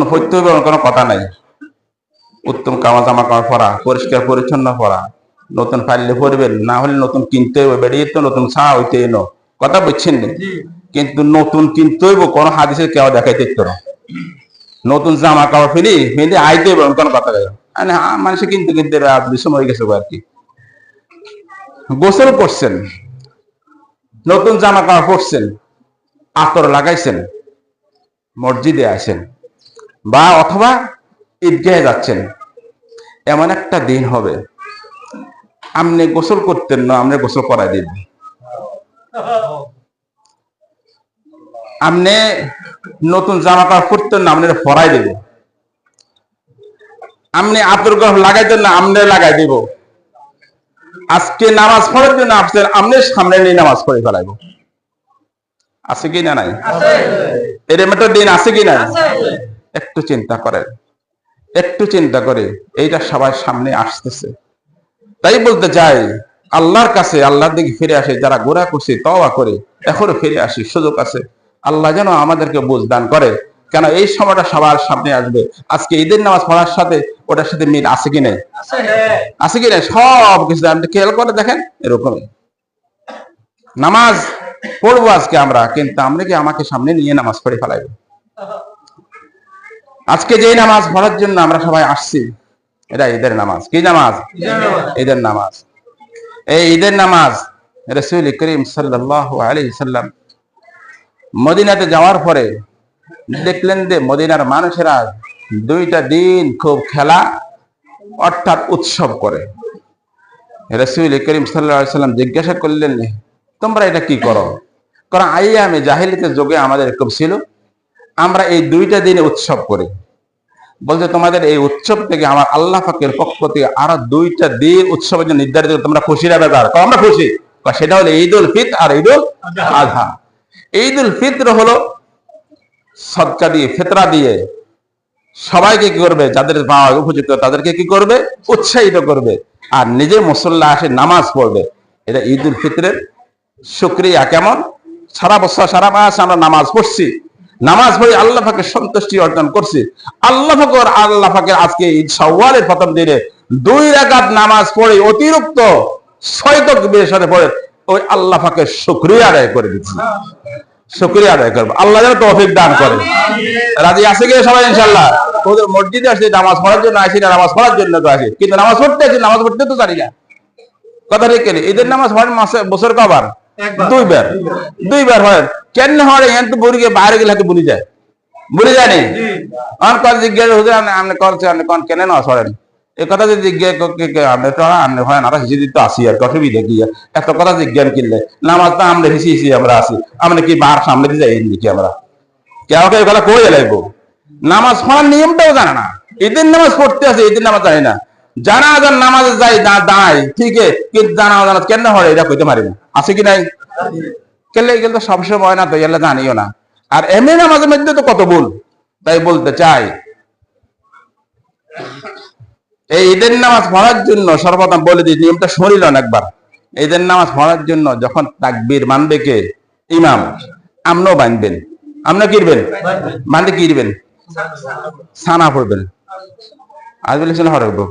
নতুন পড়তে হবে কোনো কথা নাই। উত্তম জামা কাপড় পরা, পরিষ্কার পরিচ্ছন্ন পরা, নতুন পাইলে পরবেন, না হলে নতুন কিনতে হবে, বেরিয়ে তো নতুন ছা হইতে এনো, কথা বুঝছেন না? কিন্তু নতুন কিনতে হইব কোন হাদিসে কেউ দেখাইতে না। নতুন জামা কাপড় ফিরে আইতে হবে কোন কথা গেল মানুষে কিনতে কিনতে বিষম হয়ে গেছে আর কি। গোসল করছেন, নতুন জামা কাপড় পরছেন, আতর লাগাইছেন, মসজিদে আসেন বা অথবা ঈদগাহে যাচ্ছেন, এমন একটা দিন হবে আপনি গোসল করতেন না, আপনি গোসল করাই দিন। আপনি নতুন জামা কাপড় পরতেন না, আপনি পরাই দেব। আপনি আতর লাগাইতেন না, আপনি লাগাই দেব। আজকে নামাজ পড়ার জন্য আসছেন, আপনি সামনে নিয়ে নামাজ পড়ে ফেলাইব। আছে কি না নাই? এরকম একটা দিন আছে কি না? একটু চিন্তা করেন, একটু চিন্তা করে এইটা সবার সামনে আসতেছে। তাই বলতে চাই আল্লাহর কাছে, আল্লাহর দিকে ফিরে আসে যারা গোরা করছে, তওবা করে এখনো ফিরে আসি, সুযোগ আছে। আল্লাহ যেন আমাদেরকে বুঝ দান করে, কেন এই সময়টা সবার সামনে আসবে। আজকে ঈদের নামাজ পড়ার সাথে ওটার সাথে মিল আছে কি নাই? আছে কি নাই? সব কিছু আপনি খেয়াল করে দেখেন, এরকমই নামাজ পড়বো আজকে আমরা, কিন্তু আমরা কি আমাকে সামনে নিয়ে নামাজ পড়ে ফেলাইব? আজকে যে নামাজ পড়ার জন্য আমরা সবাই আসছি, এটা ঈদের নামাজ। কি নামাজ? ঈদের নামাজ। এই ঈদের নামাজ রাসূল করিম সাল্লাল্লাহু আলাইহি সাল্লাম মদিনাতে যাওয়ার পরে দেখলেন যে মদিনার মানুষেরা 2টা দিন খুব খেলা অর্থাৎ উৎসব করে। রাসূল করিম সাল্লাল্লাহু আলাইহি সাল্লাম জিজ্ঞাসা করলেন, তোমরা এটা কি করো? কারণ আইয়ামে জাহিলিয়াতের যুগে আমাদের এরকম ছিল, আমরা এই 2টা দিনে উৎসব করি। বলছে তোমাদের এই উৎসব থেকে আমার আল্লাহ পাকের পক্ষ থেকে আরো 2টা দিন উৎসবের জন্য নির্ধারিত, তোমরা খুশির ব্যাপার। আমরা খুশি, সেটা হলো ঈদুল ফিতর আর ঈদুল আযহা। ঈদুল ফিতর হলো সদকা দিয়ে, ফিতরা দিয়ে সবাইকে কি করবে, যাদের পাওয়া উপযুক্ত তাদেরকে কি করবে, উৎসাহিত করবে, আর নিজে মুসল্লা আসে নামাজ পড়বে। এটা ঈদুল ফিতরের শুকরিয়া। কেমন? সারা বছর সারা মাস আমরা নামাজ পড়ছি, নামাজ পড়ে আল্লাহ পাকের সন্তুষ্টি অর্জন করছি। আল্লাহ পাকের আজকে ঈদ শাওয়ালের প্রথম দিনে 2 রাকাত নামাজ পড়ে অতিরিক্ত 6 তাকবীরের সাথে পড়ে ওই আল্লাহ পাকের শুকরিয়া আদায় করে দিচ্ছি। শুকরিয়া আদায় করবো, আল্লাহ যেন তৌফিক দান করে। রাজি আছে কি সবাই? ইনশাআল্লাহ। ওদের মসজিদে আসছে নামাজ পড়ার জন্য আসি না, নামাজ পড়ার জন্য তো আসি, কিন্তু নামাজ পড়তে আসি, নামাজ পড়তে তো জানি না। কথা ঠিক কেন? ঈদের নামাজ হয় মাসে বছর কবার? 2 বার হয়। কেন হয়? এত বুড়িকে বাইরে গেলে হাতে ভুলে যায়, ভুলে জানি আমার কথা জিজ্ঞাসা হুজুর আপনি করছে, আপনি কোন কেন না সরেন এই কথা যদি জিজ্ঞাসা হয় আমরা হিসেবে তো আসি আর অসুবিধা কি? এত কথা জিজ্ঞাসা কিনলে নামাজ তো আমরা হিসি আমরা আসি, আমরা কি বার সামনে যাই নাকি? আমরা কেউ কেউ গেলা কই লাগবো, নামাজ পড়ার নিয়মটাও জানে না। ঈদের নামাজ পড়তে আছে, ঈদের নামাজ জানি না। জানাজার নামাজে যাই দাঁড়াই ঠিক, কিন্তু জানাজা কেন হয় এটা কইতে পারি না। আছে কি নাই? কেলে এগুলো তো সবসময় না, তো এগুলো জানিও না। আর এমনি নামাজের মধ্যে তো কত ভুল। তাই বলতে চাই এই ঈদের নামাজ পড়ার জন্য সর্বপ্রথম বলে দিই, নিয়মটা শুনিল না একবার। ঈদের নামাজ পড়ার জন্য যখন তাকবীর মানবে কে? ইমাম। আমরাও বানবেন, আমরা কিরবেন মানলে কিরবেন, সানা পড়বেন। আজ বলেছিল হরবো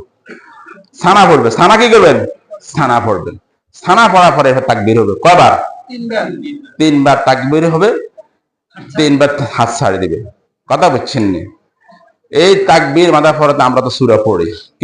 সানা পড়বে। সানা কি করবেন? সানা পড়বেন। সানা পড়ার পরে তাকবীর হবে কয়বার? 3 বার তাকবীর হবে, 3 বার হাত ছাড়ে দিবে। কথা বুঝছেন? এই তাকবীর মাথার পরে আমরা তো সূরা পড়ি।